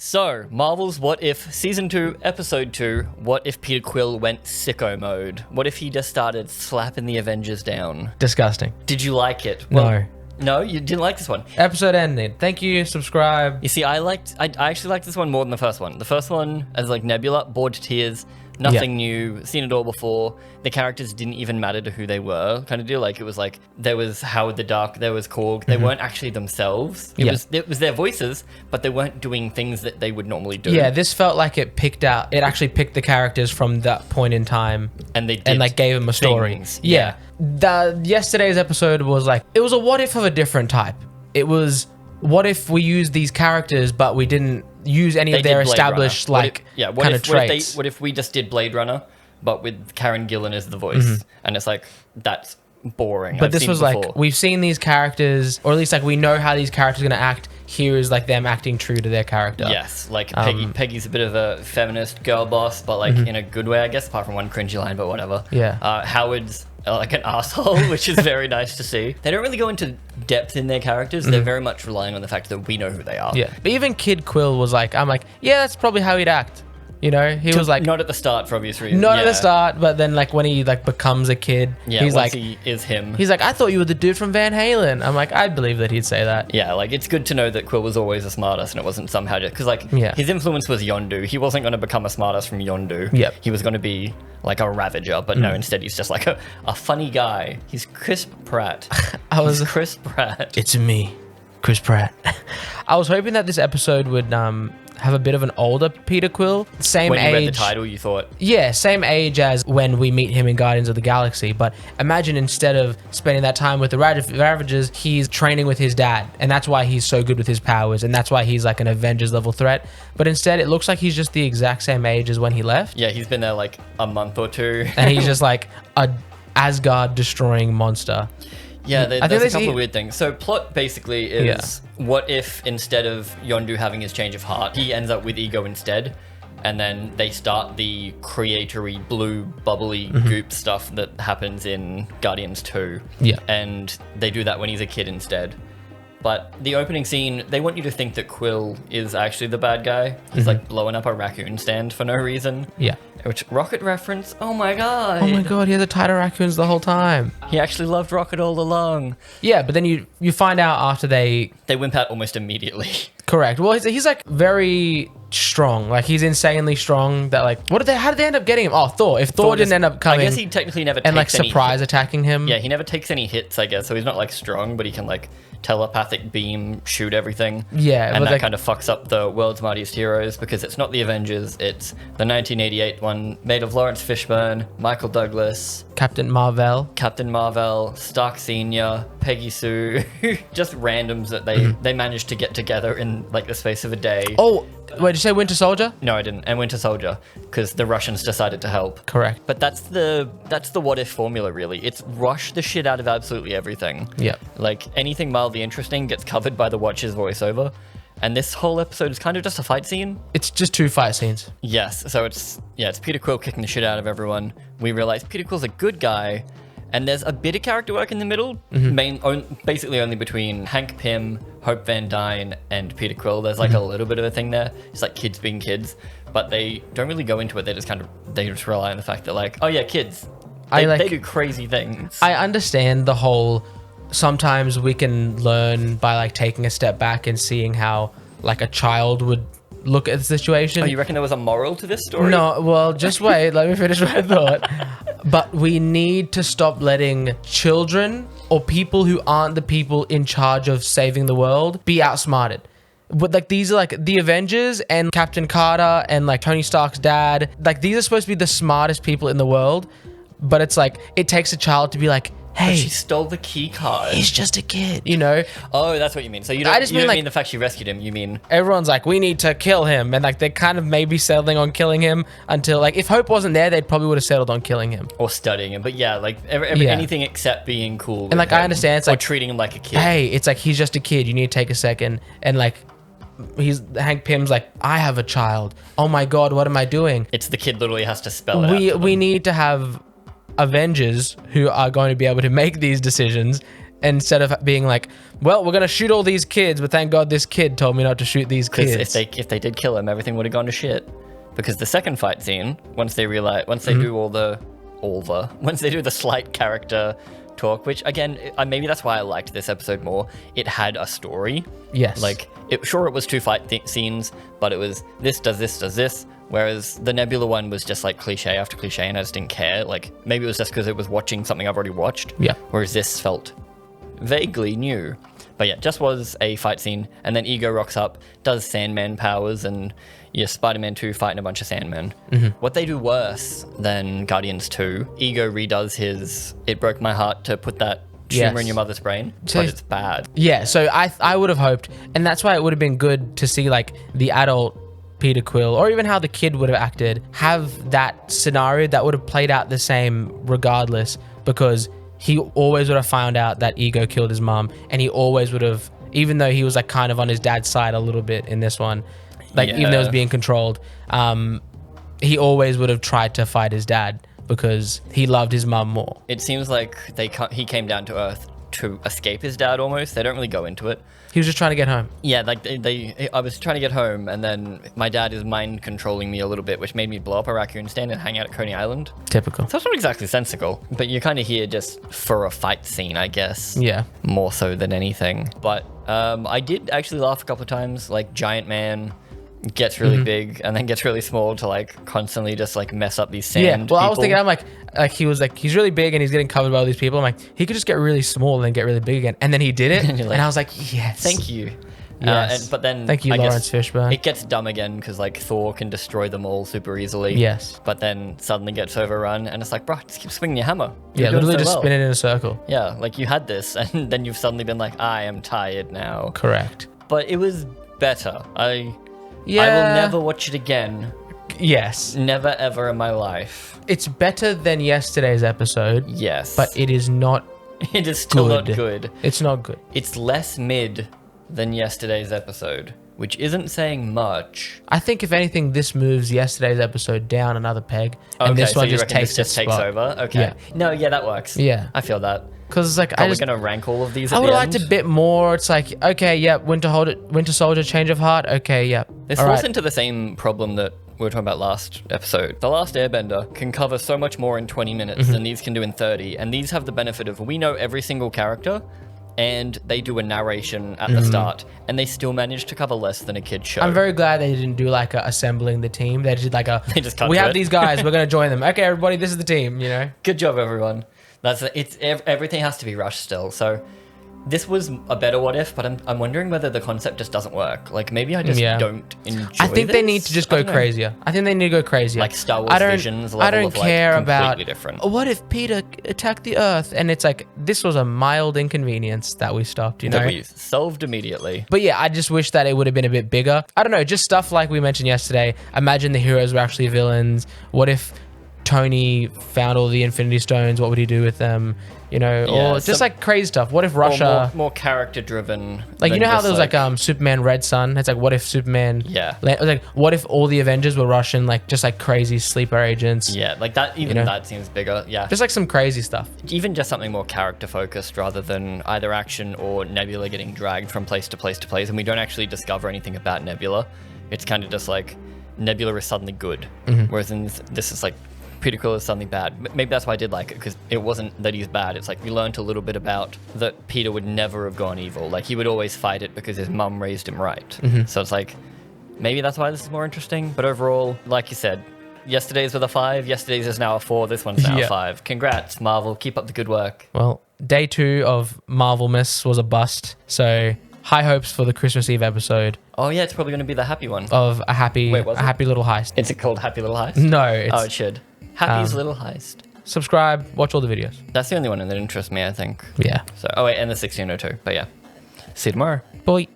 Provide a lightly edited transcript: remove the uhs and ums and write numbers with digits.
So, Marvel's What If Season 2, Episode 2, what if Peter Quill went sicko mode? What if he just started slapping the Avengers down? Disgusting. Did you like it? No. No? You didn't like this one? Episode ended. Thank you, subscribe. You see, I actually liked this one more than the first one. The first one, as like Nebula, bored to tears, nothing new, seen it all before. The characters didn't even matter to who they were, kind of deal. Like, it was like, there was Howard the Duck, there was Korg. They weren't actually themselves. It was their voices, but they weren't doing things that they would normally do. Yeah, this felt like it actually picked the characters from that point in time. And they did and like gave them a story. things. Yeah. Yesterday's episode was like, it was a what if of a different type. It was, what if we used these characters, but we didn't use any of their established kind of traits. What if we just did Blade Runner, but with Karen Gillan as the voice? And it's like, that's boring. But this was like, we've seen these characters, or at least like we know how these characters are going to act. Here is like them acting true to their character. Yes, like Peggy's a bit of a feminist girl boss, but like in a good way, I guess, apart from one cringy line, but whatever. Yeah. Howard's like an asshole, which is very nice to see. They don't really go into depth in their characters. They're very much relying on the fact that we know who they are. Yeah. But even Kid Quill was like, I'm like, yeah, that's probably how he'd act. You know, he was like, not at the start for obvious reasons. Not at the start, but then like when he like becomes a kid, he's like, he is him. He's like, I thought you were the dude from Van Halen. I'm like, I'd believe that he'd say that. Yeah, like it's good to know that Quill was always a smartass and it wasn't somehow just because like his influence was Yondu. He wasn't going to become a smartass from Yondu. Yep. He was going to be like a Ravager, but no, instead he's just like a funny guy. He's Chris Pratt. He's Chris Pratt. It's me, Chris Pratt. I was hoping that this episode would have a bit of an older Peter Quill. Same when you age. read the title, you thought. Yeah, same age as when we meet him in Guardians of the Galaxy. But imagine instead of spending that time with the Ravagers, he's training with his dad. And that's why he's so good with his powers. And that's why he's like an Avengers level threat. But instead, it looks like he's just the exact same age as when he left. Yeah, he's been there like a month or two. And he's just like a Asgard destroying monster. Yeah, there's a couple of weird things. So plot basically is, what if instead of Yondu having his change of heart, he ends up with Ego instead, and then they start the creatory blue bubbly goop stuff that happens in Guardians 2. Yeah. And they do that when he's a kid instead. But the opening scene, they want you to think that Quill is actually the bad guy. He's like blowing up a raccoon stand for no reason. Yeah. Which, Rocket reference, oh my god. Oh my god, he had the tighter raccoons the whole time. He actually loved Rocket all along. Yeah, but then you find out after they wimp out almost immediately. Correct. Well, he's like very strong. Like he's insanely strong. That like, how did they end up getting him? Oh, Thor. If Thor didn't end up coming, I guess he technically never and takes like surprise attacking him. Yeah, he never takes any hits, I guess. So he's not like strong, but he can like telepathic beam shoot everything. Yeah, and that kind of fucks up the world's mightiest heroes because it's not the Avengers. It's the 1988 one made of Lawrence Fishburne, Michael Douglas, Captain Marvel, Stark Senior, Peggy Sue, just randoms that they managed to get together in like the space of a day. Oh, wait, did you say Winter Soldier? No, I didn't. And Winter Soldier, because the Russians decided to help. Correct. But that's the what if formula, really. It's rush the shit out of absolutely everything. Yeah. Like anything mildly interesting gets covered by the Watcher's voiceover. And this whole episode is kind of just a fight scene. It's just 2 fight scenes. Yes. So it's Peter Quill kicking the shit out of everyone. We realize Peter Quill's a good guy. And there's a bit of character work in the middle, basically only between Hank Pym, Hope Van Dyne, and Peter Quill. There's like a little bit of a thing there. It's like kids being kids, but they don't really go into it. They just rely on the fact that like, oh yeah, kids. They do crazy things. I understand the whole, sometimes we can learn by like taking a step back and seeing how like a child would look at the situation. Oh, you reckon there was a moral to this story? No, well, just wait. Let me finish my thought. But we need to stop letting children or people who aren't the people in charge of saving the world be outsmarted. But like these are like the Avengers and Captain Carter and like Tony Stark's dad. Like these are supposed to be the smartest people in the world. But it's like, it takes a child to be like, hey, but she stole the key card. He's just a kid, you know? Oh, that's what you mean. So you don't mean the fact she rescued him, you mean... Everyone's like, we need to kill him. And like, they're kind of maybe settling on killing him until like, if Hope wasn't there, they probably would have settled on killing him. Or studying him. But yeah, like anything except being cool. And like, I understand. It's like, or treating him like a kid. Hey, it's like, he's just a kid. You need to take a second. And like, Hank Pym's like, I have a child. Oh my God, what am I doing? It's the kid literally has to spell it out. We need to have Avengers who are going to be able to make these decisions instead of being like, well, we're going to shoot all these kids, but thank God this kid told me not to shoot these kids. Because if they did kill him, everything would have gone to shit. Because the second fight scene, once they do the slight character talk, which again, maybe that's why I liked this episode more. It had a story. Yes. Like, it was two fight scenes, but it was this does this. Whereas the Nebula one was just like cliche after cliche, and I just didn't care. Like, maybe it was just because it was watching something I've already watched. Yeah. Whereas this felt vaguely new. But yeah, just was a fight scene, and then Ego rocks up, does Sandman powers, and Spider-Man 2 fighting a bunch of Sandmen. What they do worse than Guardians 2, Ego redoes his "It broke my heart to put that tumor in your mother's brain," but it's bad. Yeah, so I would have hoped, and that's why it would have been good to see like the adult Peter Quill, or even how the kid would have acted, have that scenario that would have played out the same regardless, because he always would have found out that Ego killed his mom, and he always would have, even though he was like kind of on his dad's side a little bit in this one, like even though it was being controlled, he always would have tried to fight his dad because he loved his mom more. It seems like he came down to Earth to escape his dad almost. They don't really go into it. He was just trying to get home. Yeah, like I was trying to get home, and then my dad is mind controlling me a little bit, which made me blow up a raccoon stand and hang out at Coney Island. Typical. So it's not exactly sensical, but you're kind of here just for a fight scene, I guess. Yeah. More so than anything. But I did actually laugh a couple of times, like Giant Man gets really big and then gets really small to like constantly just like mess up these sand Yeah, well, people. I was thinking, I'm like he was like, he's really big and he's getting covered by all these people. I'm like, he could just get really small and then get really big again. And then he did it. And you're like, and I was like, yes. Thank you. Yes. But then Thank you, I Lawrence guess Fishburne. it gets dumb again because like Thor can destroy them all super easily. Yes. But then suddenly gets overrun and it's like, bro, just keep swinging your hammer. Yeah, literally just spin it in a circle. Yeah, like you had this and then you've suddenly been like, I am tired now. Correct. But it was better. I will never watch it again. Yes. Never ever in my life. It's better than yesterday's episode. Yes. But it is not it is still good. not good. It's not good. It's less mid than yesterday's episode, which isn't saying much. I think if anything, this moves yesterday's episode down another peg, and this one just takes its spot. over. Okay. Yeah. No, yeah, that works. Yeah. I feel that. Because it's like, We're gonna rank all of these. I would have liked a bit more. It's like, okay, yep, Winter Soldier, change of heart. Okay, yep. This falls into the same problem that we were talking about last episode. The Last Airbender can cover so much more in 20 minutes than these can do in 30, and these have the benefit of we know every single character, and they do a narration at the start, and they still manage to cover less than a kid's show. I'm very glad they didn't do like a assembling the team. They did like a, They just cut we to have it. these guys, we're going to join them. Okay, everybody, this is the team, you know? Good job, everyone. Everything has to be rushed still. So this was a better what if, but I'm wondering whether the concept just doesn't work. Like maybe I just don't enjoy. I think they this? need to just I go don't know. crazier. I think they need to go crazier. Like Star Wars Visions level I don't of, like, care completely about different. What if Peter attacked the Earth, and it's like this was a mild inconvenience that we stopped, you know? That we solved immediately. But yeah, I just wish that it would have been a bit bigger. I don't know, just stuff like we mentioned yesterday. Imagine the heroes were actually villains. What if Tony found all the Infinity Stones? What would he do with them? You know, Yeah, or just like crazy stuff. What if Russia, more character driven? like, you know how there was like Superman Red Sun? It's like, what if Superman? Yeah. Like, what if all the Avengers were Russian? Like, just like crazy sleeper agents. Yeah, like that. Even that seems bigger. Yeah. Just like some crazy stuff. Even just something more character focused rather than either action or Nebula getting dragged from place to place to place, and we don't actually discover anything about Nebula. It's kind of just like Nebula is suddenly good, whereas in this is like Peter Quill is suddenly bad. Maybe that's why I did like it, because it wasn't that he's bad. It's like we learned a little bit about that Peter would never have gone evil. Like he would always fight it because his mum raised him right. So it's like maybe that's why this is more interesting. But overall, like you said, yesterday's with a 5. Yesterday's is now a 4. This one's now a 5. Congrats, Marvel. Keep up the good work. Well, day 2 of Marvelmas was a bust. So high hopes for the Christmas Eve episode Oh yeah, it's probably going to be the happy one. of a happy Wait, was it? happy little heist. Is it called Happy Little Heist? No, it's Oh, it should. Happy's Little Heist. subscribe, watch all the videos. That's the only one that interests me, I think. Yeah. So, oh wait, and the 1602. But yeah. See you tomorrow. Bye.